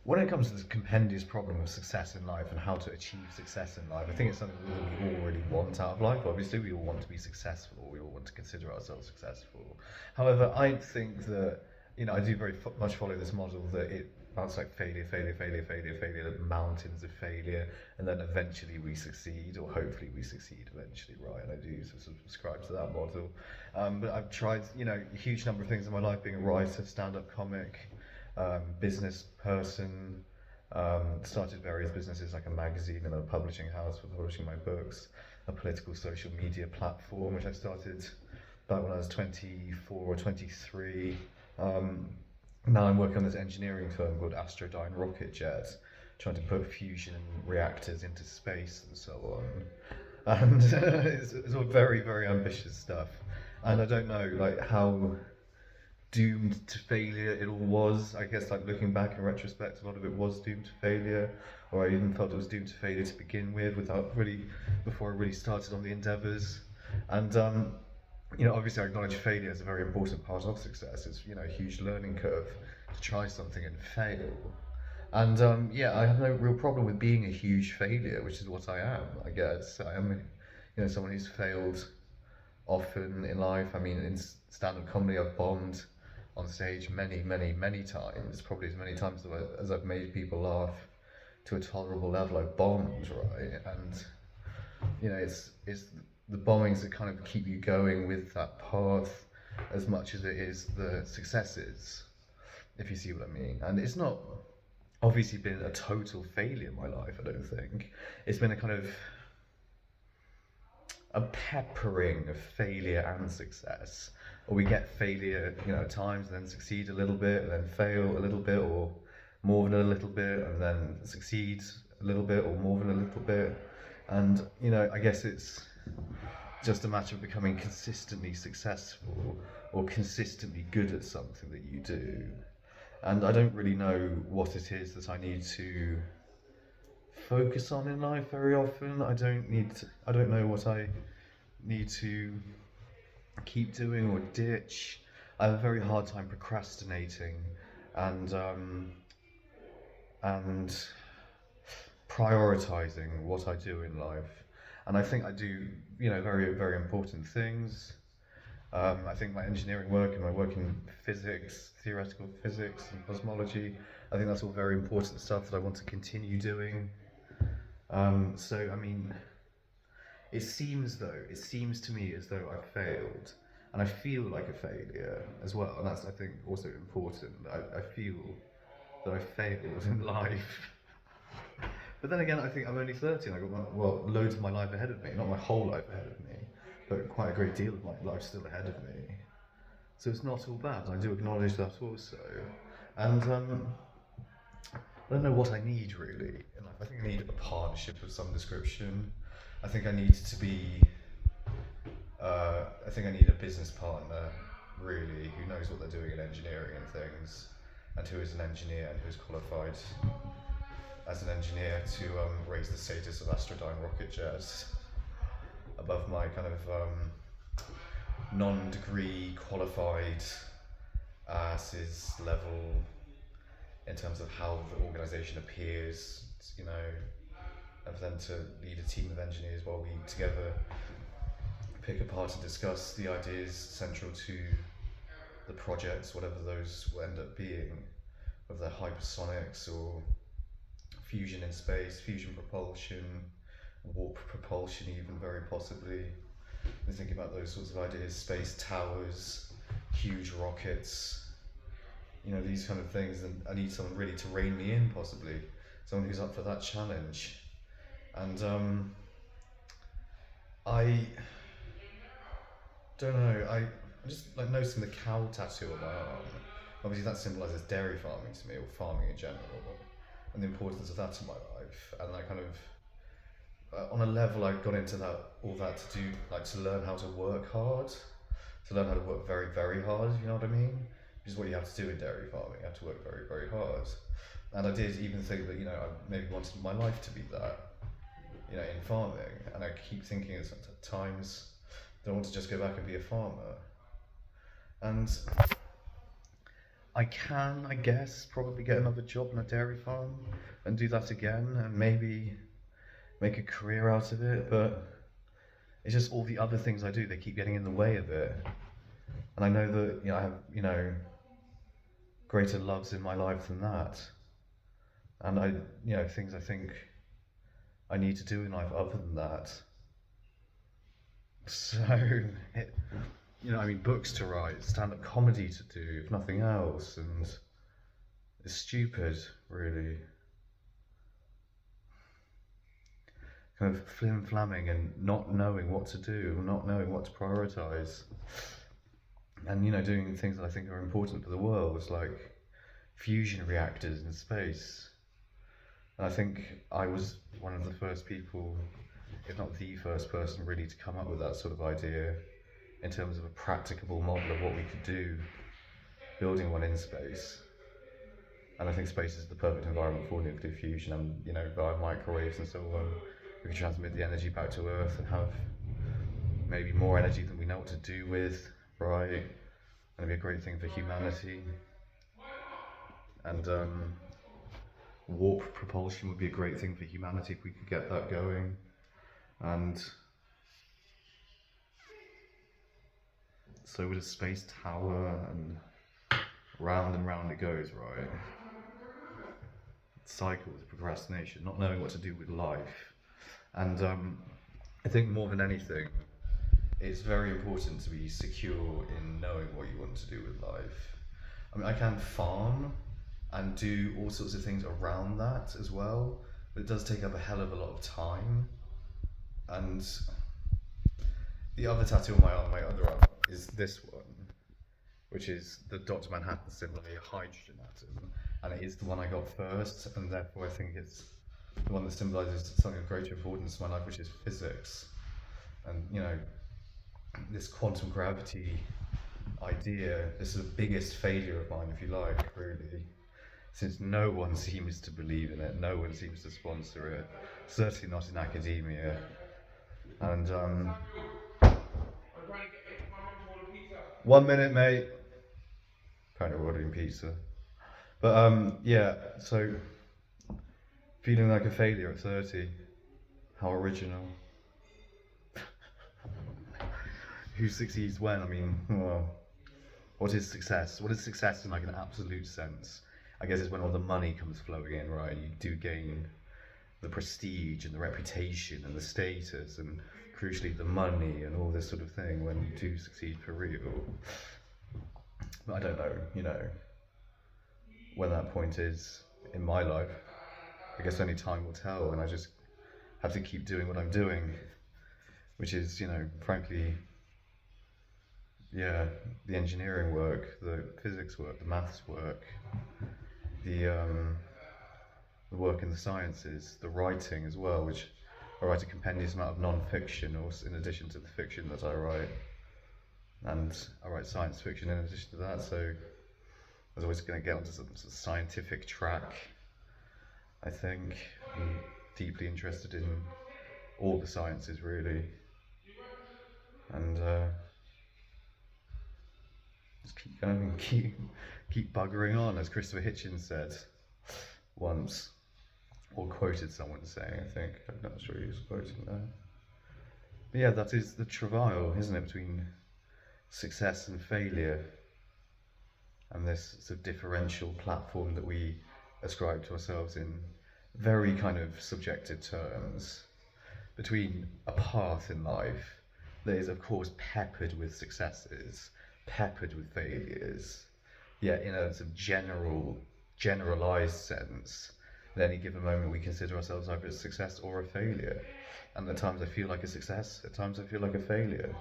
when it comes to this compendious problem of success in life and how to achieve success in life, I think it's something that we all really want out of life. Obviously, we all want to be successful. We all want to consider ourselves successful. However, I think that I do very much follow this model that that's like failure, failure, failure, failure, failure, mountains of failure, and then eventually we succeed, or hopefully we succeed eventually, right? And I do sort of subscribe to that model. But I've tried, a huge number of things in my life, being a writer, stand-up comic, business person. Started various businesses like a magazine and a publishing house for publishing my books, a political social media platform which I started back when I was 24 or 23. Now I'm working on this engineering firm called Astrodyne Rocket Jet, trying to put fusion reactors into space and so on. And it's all very, very ambitious stuff. And I don't know like how doomed to failure it all was. I guess like looking back in retrospect, a lot of it was doomed to failure, or I even felt it was doomed to failure to begin with, without really before I really started on the endeavours. And obviously I acknowledge failure is a very important part of success. It's a huge learning curve to try something and fail. And yeah, I have no real problem with being a huge failure, which is what I am. I guess I am, someone who's failed often in life. I mean, in stand-up comedy, I've bombed on stage many, many, many times. Probably as many times as I've made people laugh to a tolerable level. I've bombed, right? And it's the bombings that kind of keep you going with that path as much as it is the successes, if you see what I mean. And it's not obviously been a total failure in my life, I don't think. It's been a kind of a peppering of failure and success. Or we get failure, at times, and then succeed a little bit, and then fail a little bit, or more than a little bit, and then succeed a little bit, or more than a little bit. And I guess it's just a matter of becoming consistently successful or consistently good at something that you do. And I don't really know what it is that I need to focus on in life very often. I don't know what I need to keep doing or ditch. I have a very hard time procrastinating and and prioritizing what I do in life. And I think I do, very, very important things. I think my engineering work and my work in physics, theoretical physics and cosmology, I think that's all very important stuff that I want to continue doing. So, I mean, it seems to me as though I've failed, and I feel like a failure as well, and that's, I think, also important. I feel that I failed in life. But then again, I think I'm only 30 and I've got, loads of my life ahead of me. Not my whole life ahead of me, but quite a great deal of my life still ahead of me. So it's not all bad. I do acknowledge that also. And I don't know what I need really in life. I think I need a partnership of some description. I think I need to be. I think I need a business partner, really, who knows what they're doing in engineering and things, and who is an engineer and who is qualified as an engineer to raise the status of Astrodyne Rocket Jet above my kind of non-degree qualified asses level in terms of how the organisation appears, and for them to lead a team of engineers while we together pick apart and discuss the ideas central to the projects, whatever those will end up being, whether they're hypersonics or fusion in space, fusion propulsion, warp propulsion, even very possibly. I'm thinking about those sorts of ideas, space towers, huge rockets, these kind of things. And I need someone really to rein me in, possibly, someone who's up for that challenge. And I don't know. I'm just like noticing the cow tattoo on my arm. Obviously, that symbolises dairy farming to me, or farming in general, and the importance of that in my life. And I kind of, on a level, I got into all that to do, like to learn how to work hard, to learn how to work very, very hard. You know what I mean? Which is what you have to do in dairy farming. You have to work very, very hard. And I did even think that I maybe wanted my life to be that, in farming. And I keep thinking at times that I want to just go back and be a farmer. And I can, I guess, probably get another job in a dairy farm and do that again and maybe make a career out of it, but it's just all the other things I do, they keep getting in the way of it. And I know that, I have, greater loves in my life than that. And things I think I need to do in life other than that. So, it, books to write, stand-up comedy to do, if nothing else, and it's stupid, really. Kind of flim-flamming and not knowing what to do, not knowing what to prioritize, and doing things that I think are important for the world, like fusion reactors in space. And I think I was one of the first people, if not the first person, really to come up with that sort of idea in terms of a practicable model of what we could do building one in space. And I think space is the perfect environment for nuclear fusion, and via microwaves and so on, we can transmit the energy back to Earth and have maybe more energy than we know what to do with, right? And it'd be a great thing for humanity. And warp propulsion would be a great thing for humanity if we could get that going. And so with a space tower, and round it goes, right? Cycles of procrastination, not knowing what to do with life. And I think more than anything, it's very important to be secure in knowing what you want to do with life. I mean, I can farm and do all sorts of things around that as well, but it does take up a hell of a lot of time. And the other tattoo on my other arm is this one, which is the Dr. Manhattan symbol, a hydrogen atom, and it is the one I got first, and therefore I think it's the one that symbolises something of greater importance in my life, which is physics. And this quantum gravity idea, this is the biggest failure of mine, if you like, really, since no one seems to believe in it, no one seems to sponsor it, certainly not in academia. And 1 minute, mate. Apparently we're ordering pizza. But yeah, so feeling like a failure at 30. How original. Who succeeds when? I mean, well, what is success? What is success in like an absolute sense? I guess it's when all the money comes flowing in, right? You do gain the prestige and the reputation and the status and crucially the money and all this sort of thing when you do succeed for real. But I don't know, when that point is in my life. I guess only time will tell, and I just have to keep doing what I'm doing, which is, frankly, yeah, the engineering work, the physics work, the maths work, the work in the sciences, the writing as well, which I write a compendious amount of non-fiction, also in addition to the fiction that I write, and I write science fiction in addition to that. So I was always going to get onto some sort of scientific track. I think I'm deeply interested in all the sciences, really, and just keep going, keep buggering on, as Christopher Hitchens said once, or quoted someone saying, I think. I'm not sure he was quoting that. But yeah, that is the travail, isn't it, between success and failure, and this sort of differential platform that we ascribe to ourselves in very kind of subjective terms, between a path in life that is, of course, peppered with successes, peppered with failures, yet in a sort of generalized sense, at any given moment we consider ourselves either a success or a failure. And at times I feel like a success, at times I feel like a failure.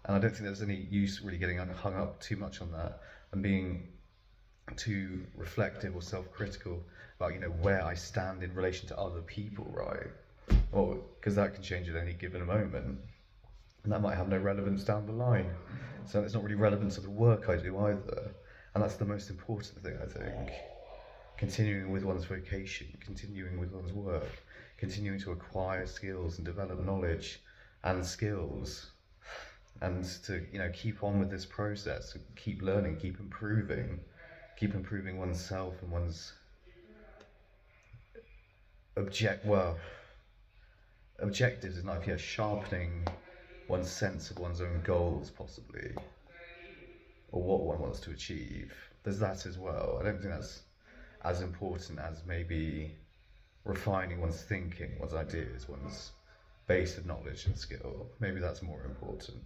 And I don't think there's any use really getting hung up too much on that and being too reflective or self-critical about, where I stand in relation to other people, right? Or because that can change at any given moment, and that might have no relevance down the line. So it's not really relevant to the work I do either. And that's the most important thing, I think. Continuing with one's vocation, continuing with one's work, continuing to acquire skills and develop knowledge and skills, and to keep on with this process, keep learning, keep improving, keep improving oneself and one's objectives in life. Yeah, sharpening one's sense of one's own goals, possibly, or what one wants to achieve. There's that as well. I don't think that's as important as maybe refining one's thinking, one's ideas, one's base of knowledge and skill. Maybe that's more important.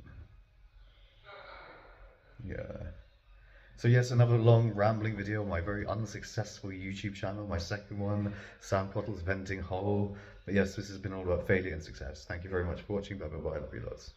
Yeah. So yes, another long rambling video on my very unsuccessful YouTube channel, my second one, Sam Cottle's Venting Hole. But yes, this has been all about failure and success. Thank you very much for watching. Bye bye bye. Love you lots.